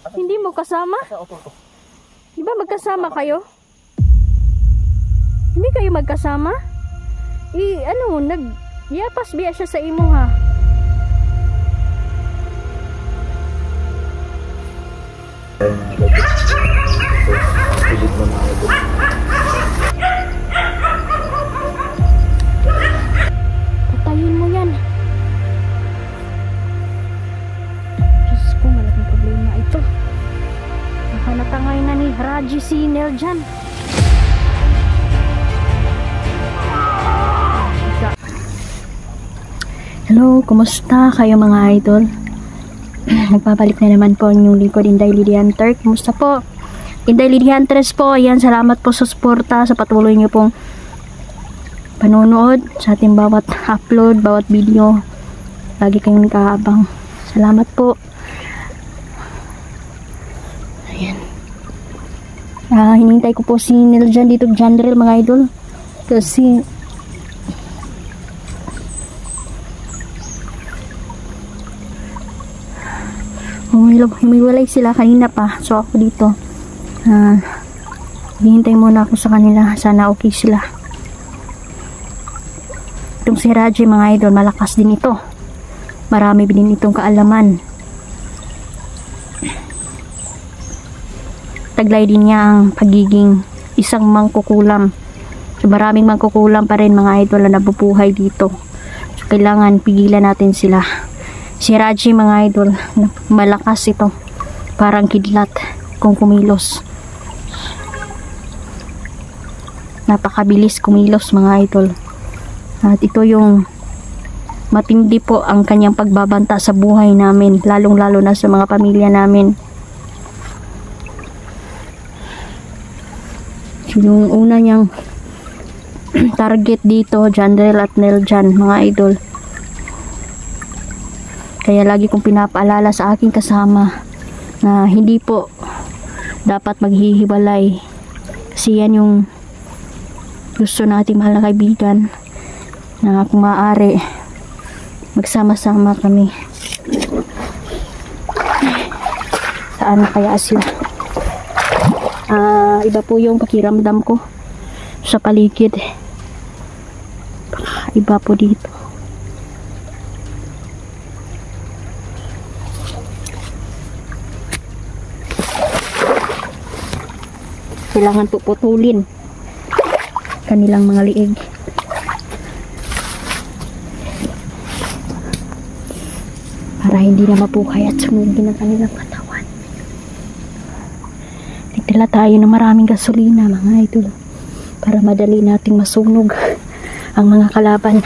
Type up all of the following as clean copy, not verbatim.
Hindi mo kasama? Di ba magkasama kayo? Hindi kayo magkasama? Yapas biya siya sa imo ha. Patayin mo yan. Diyos ko, malaking problema ito. Baka natangay na ni Raji si Nel dyan. Hello, kumusta kayo mga idol? Nagpapalik na naman po ang inyong lingkod, Inday Lady Hunter. Kumusta po? Inday Lady Huntress po. Ayan, salamat po sa suporta, sa patuloy niyo pong panonood sa ating bawat upload, bawat video. Lagi kayong nakaabang. Salamat po. Ayan. Hinintay ko po si Nel dyan dito, Jandrel mga idol. Kasi humiwalay sila kanina pa, so ako dito hihintay muna ako sa kanila, sana okay sila. Itong si Raji mga idol, malakas din ito, marami din itong kaalaman, taglay din niya ang pagiging isang mangkukulam, so maraming mangkukulam pa rin mga idol na nabubuhay dito, so kailangan pigilan natin sila. Si Raji mga idol, malakas ito, parang kidlat kung kumilos, napakabilis kumilos mga idol. At ito yung matindi po ang kanyang pagbabanta sa buhay namin, lalong lalo na sa mga pamilya namin. Yung una niyang target dito, Jandrel at Nel dyan mga idol. Kaya lagi kong pinapaalala sa aking kasama na hindi po dapat maghihiwalay. Kasi yan yung gusto nating mahal na kaibigan, na kung maaari magsama-sama kami. Saan na kaya sila? Iba po yung pakiramdam ko sa paligid. Iba po dito. Kailangan po putulin kanilang mga liig para hindi na mapukay at sumugin ang kanilang katawan. Nagdala tayo ng maraming gasolina mga idol para madali nating masunog ang mga kalaban.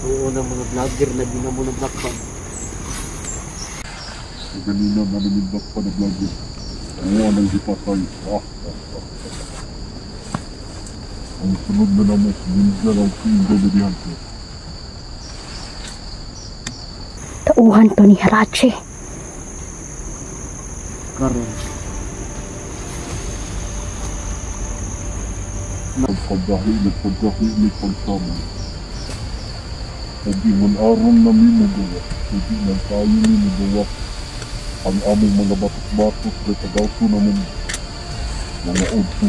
Oo, ng mga vlogger na di na mo na black bag. Kanina narinig black pa na vlogger. Oo, nang hipatay. Ang sunod na naman, ninja ng Inday Lady Hunter. Tauhan to ni Raji. Karon. Nagpagdahil, pagsama. Hindi man aron namin magawa, hindi man tayo ni magawa ang aming mga batok-batok na tagawso namin mga udso.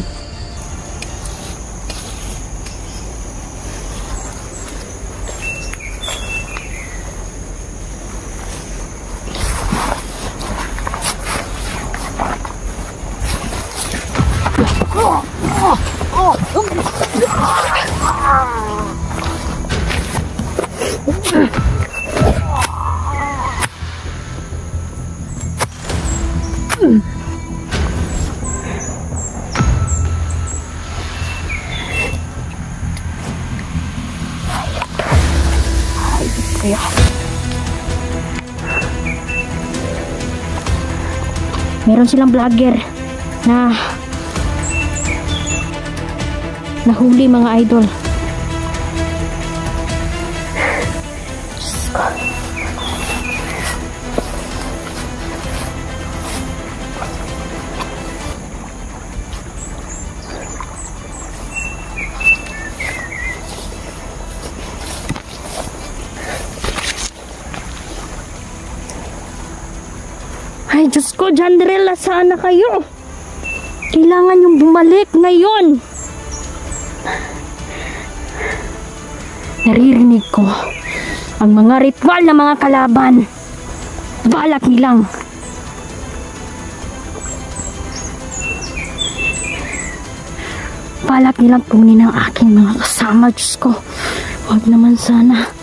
Meron silang vlogger na nahuli, mga idol. Ay, Diyos ko, Jandrella, saan na kayo? Kailangan yung bumalik ngayon. Naririnig ko ang mga ritual ng mga kalaban. Balak nilang kunin ang aking mga kasama. Diyos ko, huwag naman sana.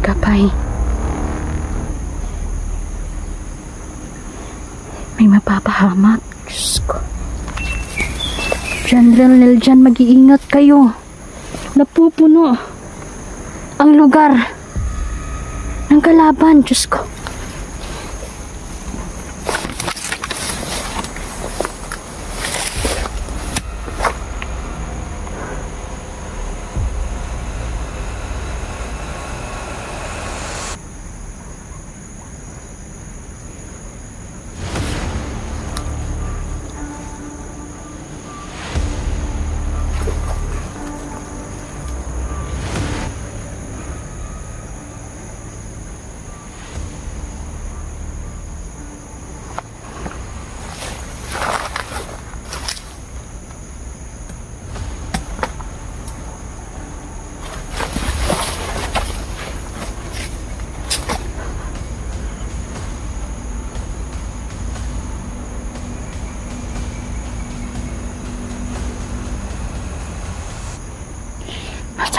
Kapay, may mapapahamak. Diyos ko. General Neljan, mag-iingat kayo. Napupuno ang lugar ng kalaban. Diyos ko.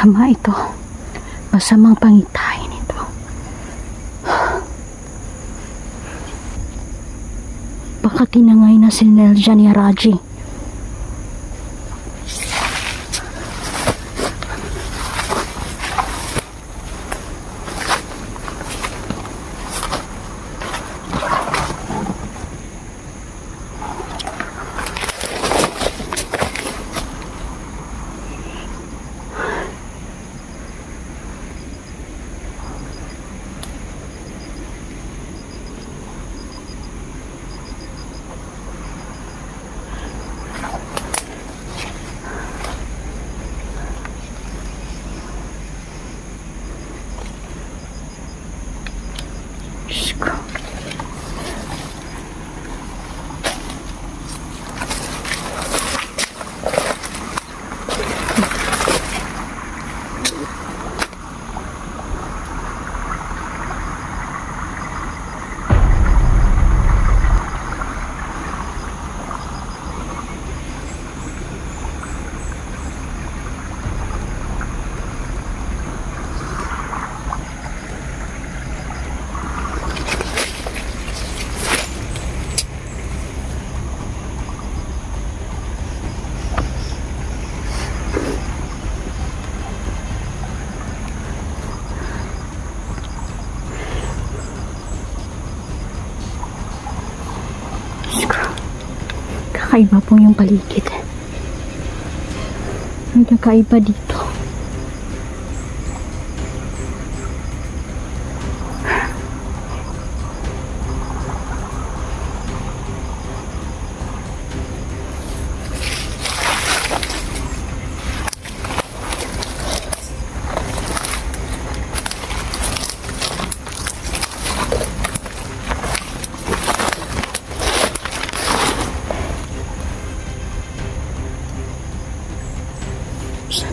Masama ito. Masamang pangitain ito. Baka tinangay na si Neljan ni Raji. Kakaiba po yung paligid. May kakaiba dito.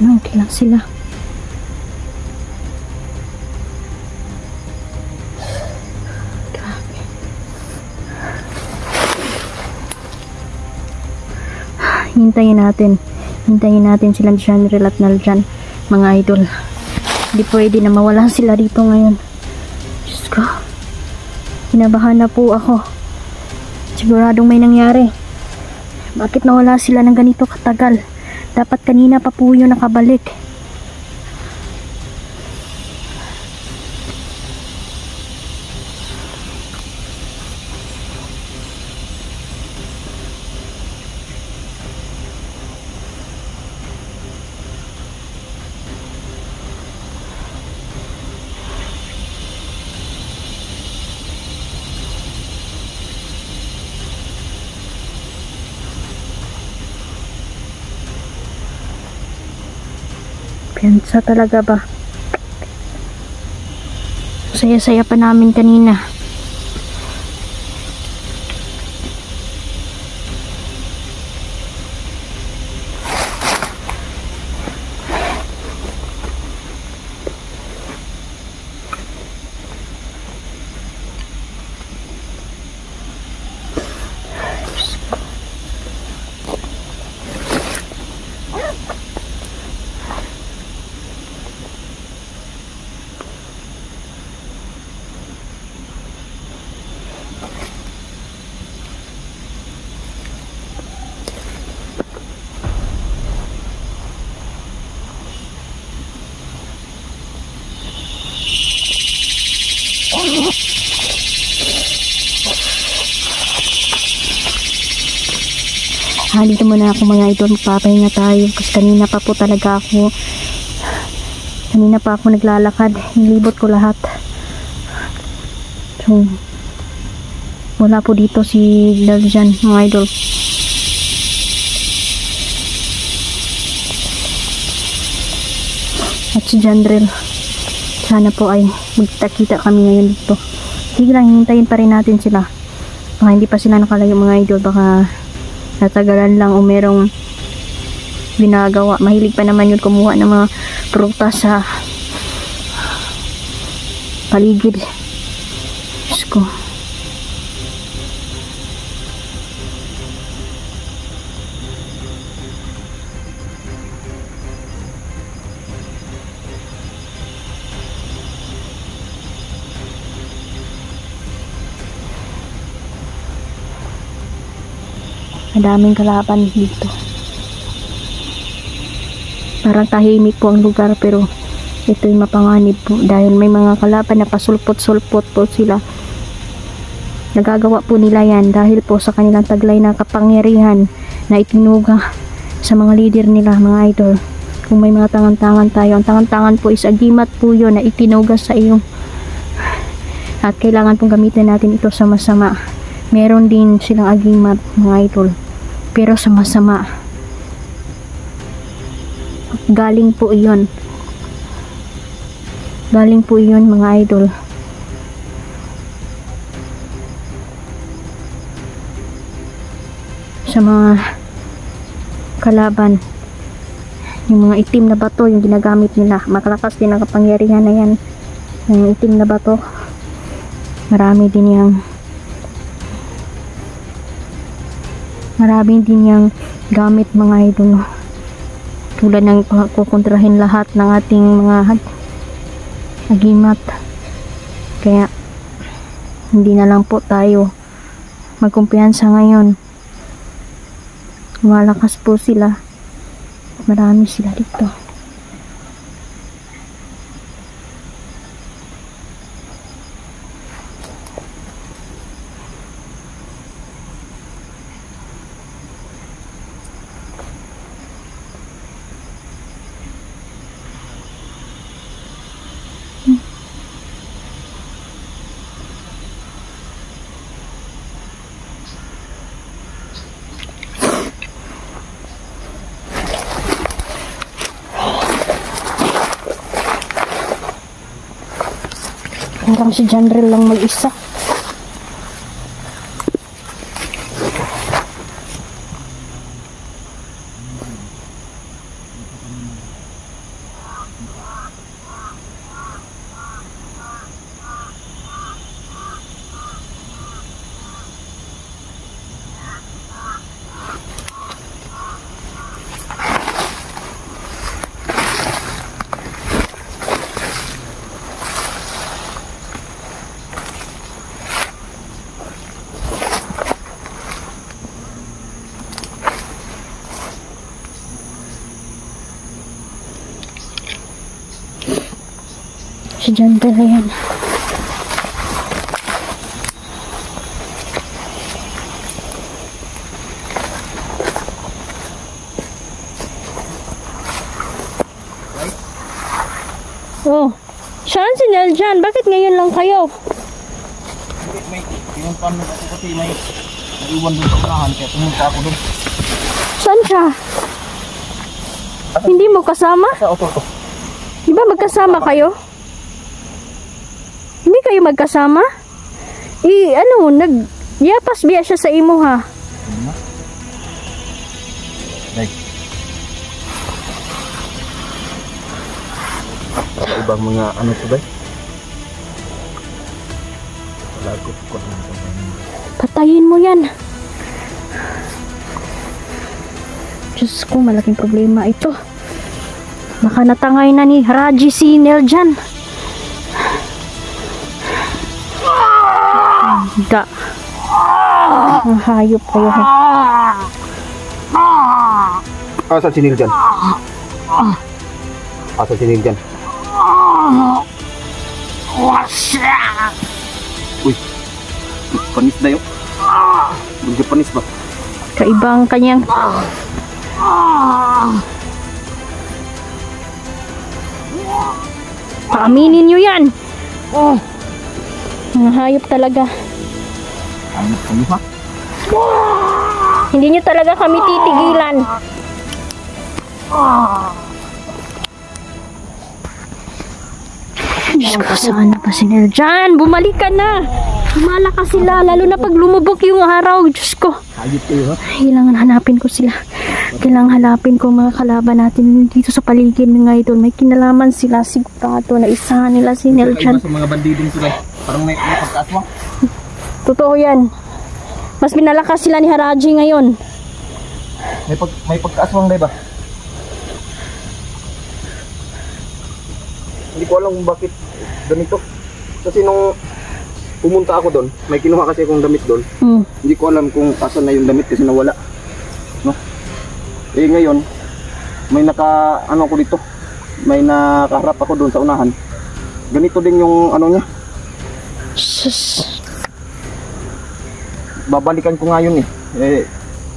Sana okay lang sila. Grabe. Hintayin natin silang Janril at Naljan, mga idol. Hindi pwede na mawalan sila dito ngayon. Diyos ko, kinabahan na po ako. Siguradong may nangyari. Bakit nawala sila ng ganito katagal? Dapat kanina pa po yun nakabalik. Piyansa talaga ba? Saya-saya pa namin kanina. Dito muna ako mga idol, magpapahinga tayo kasi kanina pa ako naglalakad, nilibot ko lahat. So wala po dito si Naljan, mga idol. At si Janril, sana po ay magkita kami ngayon dito. Sige lang, hintayin pa rin natin sila. Baka hindi pa sila nakalayo mga idol, baka natagalan lang o merong ginagawa. Mahilig pa naman yun kumuha ng mga prutas sa paligid. Diyos ko. Madaming kalaban dito. Parang tahimik po ang lugar pero ito'y mapanganib po dahil may mga kalaban na pasulpot-sulpot po sila. Nagagawa po nila yan dahil po sa kanilang taglay na kapangyarihan na itinuga sa mga leader nila, mga idol. Kung may mga tangan-tangan tayo, ang tangan-tangan po is agimat po yun na itinuga sa iyo. At kailangan pong gamitin natin ito sa masama. Meron din silang agimat, mga idol, pero sa masama. Galing po iyon mga idol sa mga kalaban. Yung mga itim na bato yung ginagamit nila, makalakas din ang kapangyarihan na yan. Yung itim na bato, marami din yung gamit, mga idol, tulad ng kukontrahin lahat ng ating mga agimat. Kaya hindi na lang po tayo magkumpiyansa ngayon. Malakas po sila, marami sila dito. Parang si Janril lang mag-isa. Si Jandel yan. Oh, saan si Neljan? Bakit ngayon lang kayo? May pinuntan mo ako kasi may naiwan doon sa unahan kaya pumunta ako doon. Saan siya? Hindi mo kasama? Sa auto to. Di ba magkasama kayo? Hindi kayo magkasama? Yapas biya siya sa imo ha. Like. Sa ibang mga ano to ba? Wala ko ko. Patayin mo yan. Diyos ko, malaking problema ito. Baka natangay na ni Raji si Neljan. Hindi. Hayop kayo. Asa si Niljan? Asa si Niljan? Uy, panis na yun. Bugyo panis ba? Kaibang kanyang paaminin nyo yan. Mga hayop talaga. Ano kami ha? Hindi nyo talaga kami titigilan. Diyos ko, saan na pa si Neljan? Bumalik ka na. Lumalakas sila, lalo na pag lumubok yung araw. Diyos ko. Hayop kayo ha? Kailangan hanapin ko sila. Kailangan hanapin ko mga kalaban natin dito sa paligid ng idol. May kinalaman sila sigurado na isa nila si Neljan. Sa mga bandidong sila. Parang may pagkaswang. Totoo yan. Mas binalakas sila ni Haraji ngayon. May pagkaswang na ba? Hindi ko alam kung bakit ganito. Kasi nung pumunta ako doon, may kinuha kasi akong damit doon. Hindi ko alam kung asan na yung damit kasi nawala. No? Eh ngayon, may ano ko dito. May nakaharap ako doon sa unahan. Ganito din yung ano niya. Sus. Babalikan ko nga yun eh.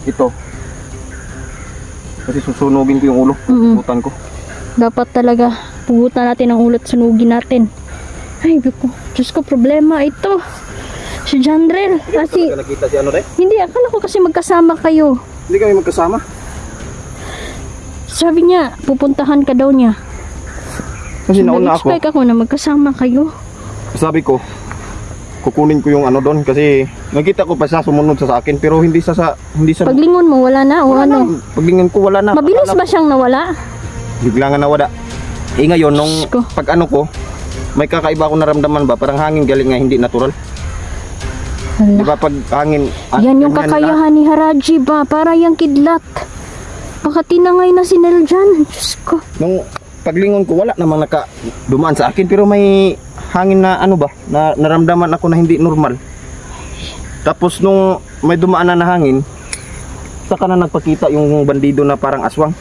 Ito. Kasi susunugin ko yung ulo. Puputan ko. Dapat talaga pugutan natin ang ulo at sunugin natin. Ay, Diyos ko, problema ito. Si Jandrel. Kasi, nakita si ano rin? hindi, akala ko kasi magkasama kayo. Hindi kami magkasama. Sabi niya, pupuntahan ka daw niya. Kasi nauna ako. Nag-expect ako na magkasama kayo. Sabi ko, kukunin ko yung ano doon kasi nakita ko pa siya sumunod sa akin pero hindi sa Paglingon mo, wala na o ano? Paglingon ko wala na. Mabilis ba siyang nawala? Bigla nga nawala. Ngayon nung pag ano ko, may kakaiba ako naramdaman ba? Parang hangin galing nga hindi natural. Hala. Di ba pag hangin? Yan yung kakayahan ni Haraji ba? Para yung kidlat. Baka tinangay na si Neljan. Diyos ko. Nung paglingon ko wala namang dumaan sa akin pero may hangin na ano ba? Na naramdaman ako na hindi normal. Tapos nung may dumaan na hangin, saka na nagpakita yung bandido na parang aswang.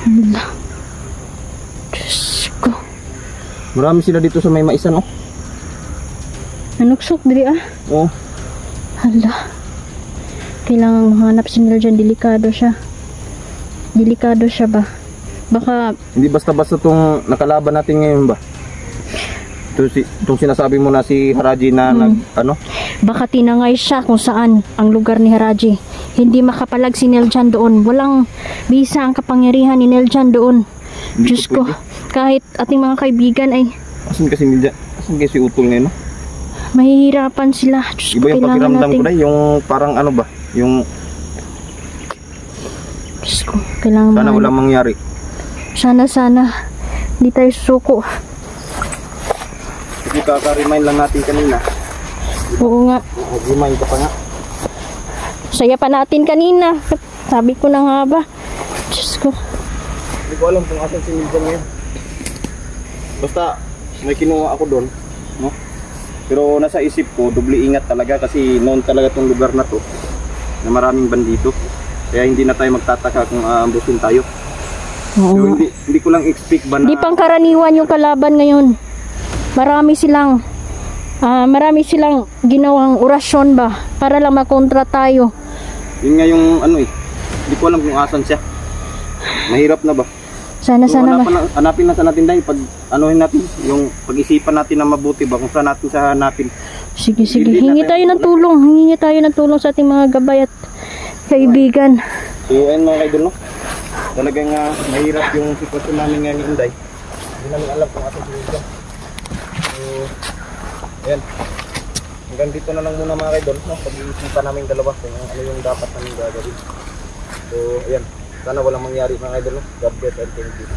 Hala. Diyos ko. Marami sila dito sa may maisan oh. Nanuksok diri ah. Oo. Hala. Kailangan mahanap si Neljan. Delikado siya. Delikado siya ba? Baka hindi basta-basta tong nakalaban natin ngayon ba? Itong sinasabi mo na si Haraji na ano? Baka tinangay siya kung saan ang lugar ni Haraji. Hindi makapalag si Neljan doon. Walang bisa ang kapangyarihan ni Neljan doon. Diyos ko, kahit ating mga kaibigan ay asan kasi Milja? Asan kasi si Utol ngayon? No? Mahihirapan sila. Diyos iba ko, yung pakiramdam ko na yung parang ano ba? Yung Diyos ko, kailangan sana walang mangyari. Sana hindi tayo susuko. Kasi kaka-remind lang natin kanina. Oo nga. Remind ka pa nga. Saya pa natin kanina. Sabi ko na nga ba. Diyos ko. Hindi ko alam kung asan si Milja ngayon. Basta may kinuha ako doon, no? Pero nasa isip ko, doble ingat talaga kasi noon talaga tong lugar na to na maraming bandito. Kaya hindi na tayo magtataka kung ambusin tayo. Oo. Pero hindi ko lang expect ba na Di pang karaniwan yung kalaban ngayon. marami silang ginawang orasyon ba para lang makontra tayo. Yun nga yung ano eh. Hindi ko alam kung asan siya. Mahirap na ba? Sana So, sana hanapin na sa natin dahil pag anuhin natin, yung pag-isipan natin na mabuti ba kung saan natin sa hanapin. Sige, Hindi hingi na tayo ng tulong. Hingi tayo ng tulong sa ating mga gabay at kaibigan. So ayun mga idol, no? Talagang mahirap yung sitwasyon namin ngayon ni Inday. Hindi namin alam kung asan si Inday. So ayan, hanggang dito na lang muna mga idol, no? Pag-iisipan namin dalawa kung ano yung dapat namin gagawin. So ayan, sana walang mangyari mga idol, no? God bless and thank you.